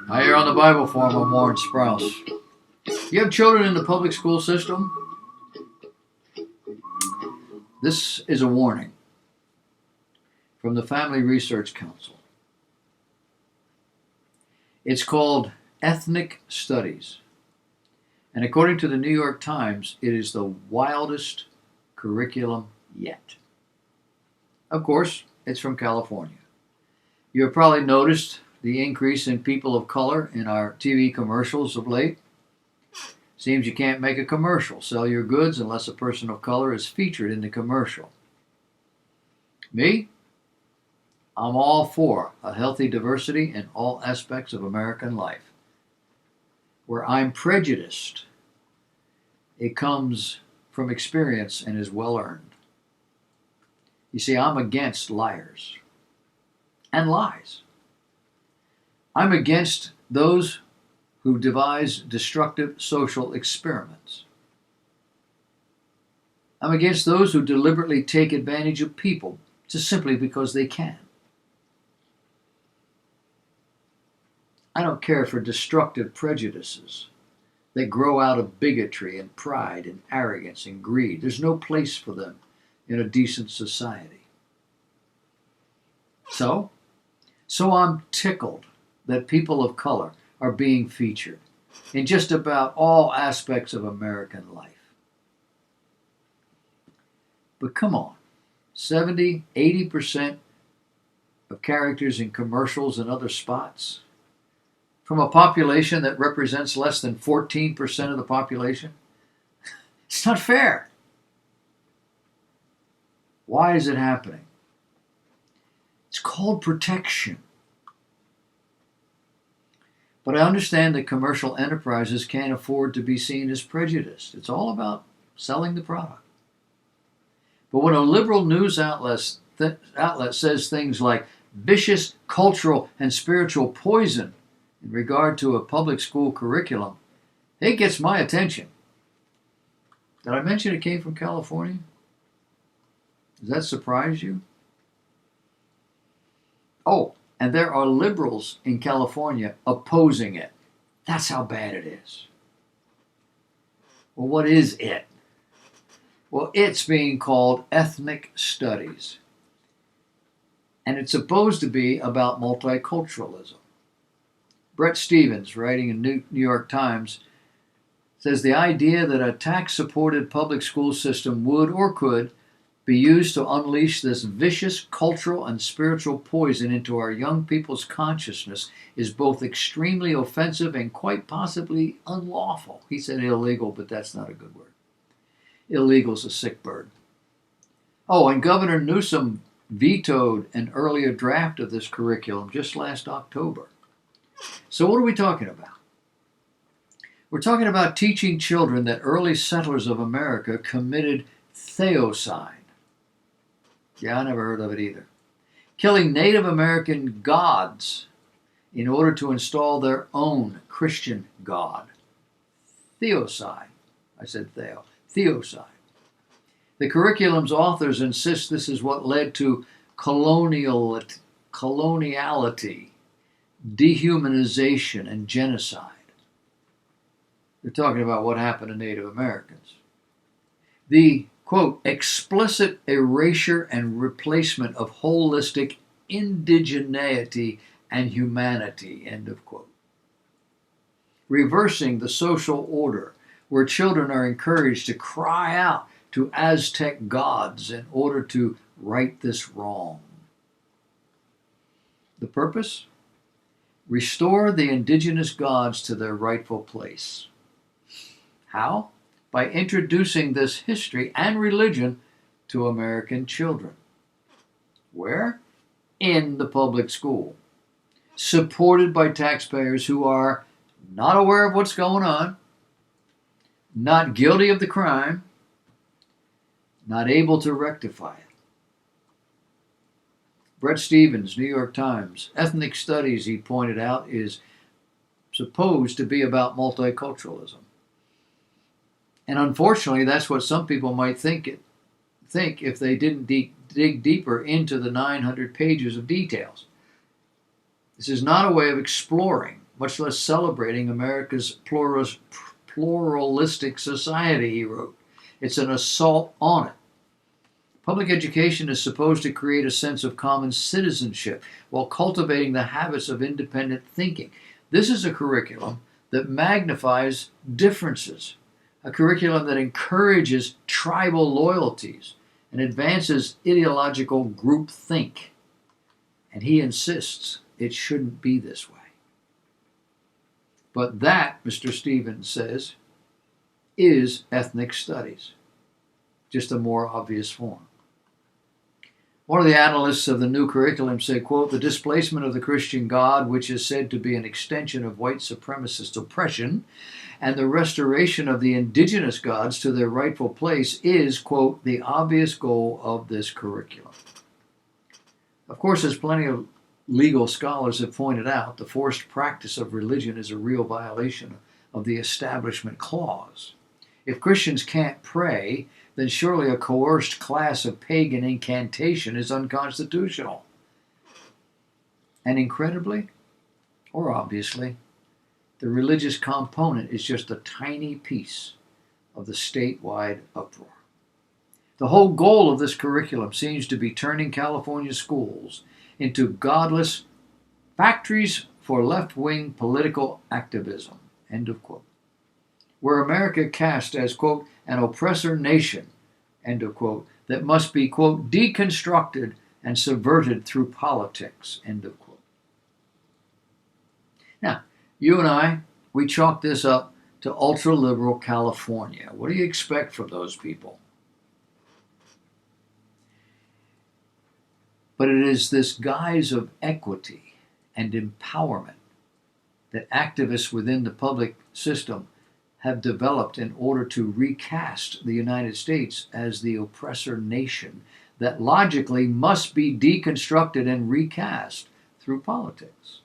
Hi, you're on the Bible Forum. I'm Warren Sprouse. You have children in the public school system? This is a warning from the Family Research Council. It's called Ethnic Studies. And according to the New York Times, it is the wildest curriculum yet. Of course, it's from California. You have probably noticed the increase in people of color in our TV commercials of late. Seems you can't make a commercial, sell your goods, unless a person of color is featured in the commercial. Me? I'm all for a healthy diversity in all aspects of American life. Where I'm prejudiced, it comes from experience and is well earned. You see, I'm against liars and lies. I'm against those who devise destructive social experiments. I'm against those who deliberately take advantage of people just simply because they can. I don't care for destructive prejudices that grow out of bigotry and pride and arrogance and greed. There's no place for them in a decent society. So I'm tickled that people of color are being featured in just about all aspects of American life. But come on, 70, 80% of characters in commercials and other spots from a population that represents less than 14% of the population? It's not fair. Why is it happening? It's called protection. But I understand that commercial enterprises can't afford to be seen as prejudiced. It's all about selling the product. But when a liberal news outlet says things like vicious cultural and spiritual poison in regard to a public school curriculum, it gets my attention. Did I mention it came from California? Does that surprise you? Oh, and there are liberals in California opposing it. That's how bad it is. Well, what is it? Well, it's being called ethnic studies. And it's supposed to be about multiculturalism. Bret Stephens, writing in New York Times, says the idea that a tax-supported public school system would or could be used to unleash this vicious cultural and spiritual poison into our young people's consciousness is both extremely offensive and quite possibly unlawful. He said illegal, but that's not a good word. Illegal's a sick bird. Oh, and Governor Newsom vetoed an earlier draft of this curriculum just last October. So what are we talking about? We're talking about teaching children that early settlers of America committed theocide. Yeah, I never heard of it either. Killing Native American gods in order to install their own Christian god. Theocide. I said theo. Theocide. The curriculum's authors insist this is what led to coloniality, dehumanization, and genocide. They're talking about what happened to Native Americans. The, quote, explicit erasure and replacement of holistic indigeneity and humanity, end of quote. Reversing the social order where children are encouraged to cry out to Aztec gods in order to right this wrong. The purpose? Restore the indigenous gods to their rightful place. How? By introducing this history and religion to American children. Where? In the public school. Supported by taxpayers who are not aware of what's going on, not guilty of the crime, not able to rectify it. Bret Stephens, New York Times. Ethnic studies, he pointed out, is supposed to be about multiculturalism. And unfortunately, that's what some people might think if they didn't dig deeper into the 900 pages of details. This is not a way of exploring much less celebrating America's pluralistic society, he wrote. It's an assault on it. Public education is supposed to create a sense of common citizenship while cultivating the habits of independent thinking. This is a curriculum that magnifies differences, a curriculum that encourages tribal loyalties and advances ideological groupthink. And he insists it shouldn't be this way. But that, Mr. Stevens says, is ethnic studies, just a more obvious form. One of the analysts of the new curriculum said, quote, the displacement of the Christian God, which is said to be an extension of white supremacist oppression, and the restoration of the indigenous gods to their rightful place is, quote, the obvious goal of this curriculum. Of course, as plenty of legal scholars have pointed out, the forced practice of religion is a real violation of the Establishment Clause. If Christians can't pray, then surely a coerced class of pagan incantation is unconstitutional. And incredibly, or obviously, the religious component is just a tiny piece of the statewide uproar. The whole goal of this curriculum seems to be turning California schools into godless factories for left-wing political activism, end of quote. Where America cast as, quote, an oppressor nation, end of quote, that must be, quote, deconstructed and subverted through politics, end of quote. Now, you and I, we chalk this up to ultra-liberal California. What do you expect from those people? But it is this guise of equity and empowerment that activists within the public system have developed in order to recast the United States as the oppressor nation that logically must be deconstructed and recast through politics.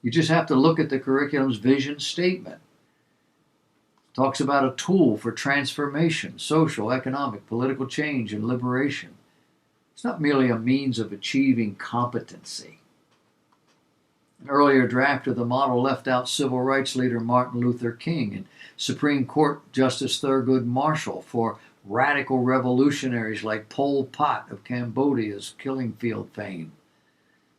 You just have to look at the curriculum's vision statement. It talks about a tool for transformation, social, economic, political change, and liberation. It's not merely a means of achieving competency. An earlier draft of the model left out civil rights leader Martin Luther King and Supreme Court Justice Thurgood Marshall for radical revolutionaries like Pol Pot of Cambodia's killing field fame.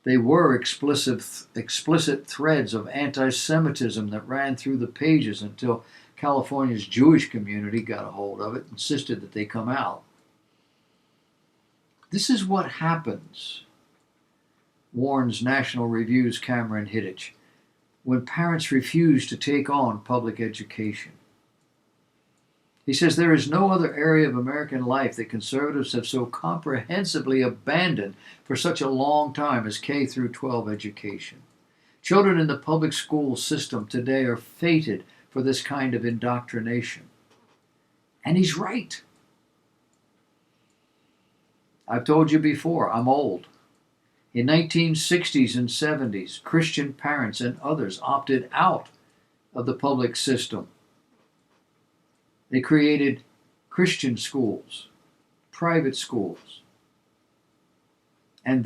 They were explicit threads of anti-Semitism that ran through the pages until California's Jewish community got a hold of it and insisted that they come out. This is what happens, warns National Review's Cameron Hiddich, when parents refuse to take on public education. He says there is no other area of American life that conservatives have so comprehensively abandoned for such a long time as K through 12 education. Children in the public school system today are fated for this kind of indoctrination. And he's right. I've told you before, I'm old. In 1960s and 70s, Christian parents and others opted out of the public system. They created Christian schools, private schools. And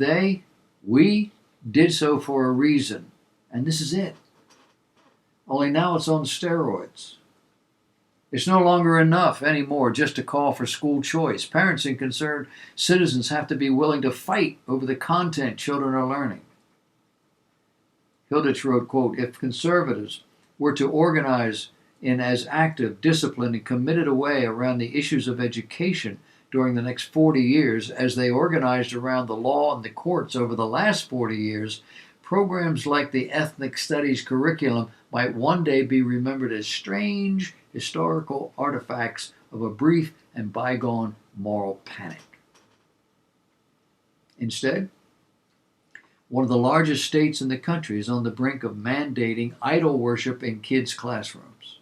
we did so for a reason. And this is it. Only now it's on steroids. It's no longer enough anymore just to call for school choice. Parents and concerned citizens have to be willing to fight over the content children are learning. Hiddich wrote, quote, if conservatives were to organize in as active, disciplined, and committed a way around the issues of education during the next 40 years as they organized around the law and the courts over the last 40 years, programs like the ethnic studies curriculum might one day be remembered as strange historical artifacts of a brief and bygone moral panic. Instead, one of the largest states in the country is on the brink of mandating idol worship in kids' classrooms.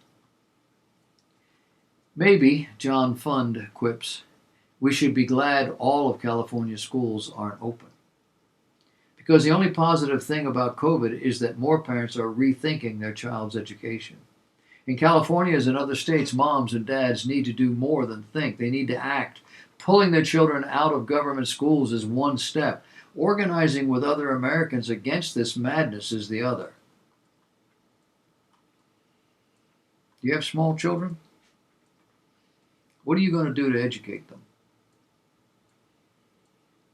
Maybe, John Fund quips, we should be glad all of California's schools aren't open. Because the only positive thing about COVID is that more parents are rethinking their child's education. In California, as in other states, moms and dads need to do more than think. They need to act. Pulling their children out of government schools is one step. Organizing with other Americans against this madness is the other. Do you have small children? What are you going to do to educate them?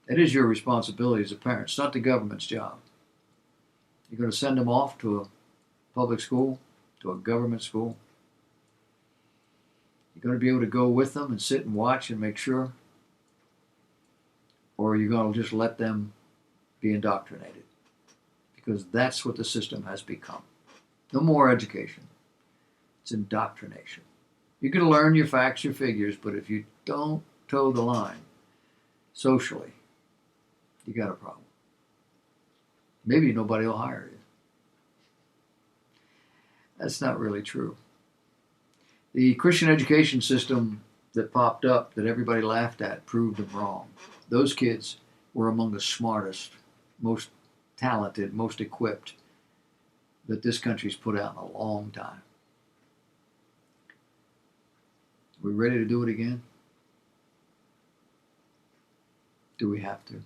It is your responsibility as a parent. It's not the government's job. You're going to send them off to a public school, to a government school. You're going to be able to go with them and sit and watch and make sure? Or are you going to just let them be indoctrinated? Because that's what the system has become. No more education. It's indoctrination. You can learn your facts, your figures, but if you don't toe the line socially, you got a problem. Maybe nobody will hire you. That's not really true. The Christian education system that popped up that everybody laughed at proved them wrong. Those kids were among the smartest, most talented, most equipped that this country's put out in a long time. Are we ready to do it again? Do we have to?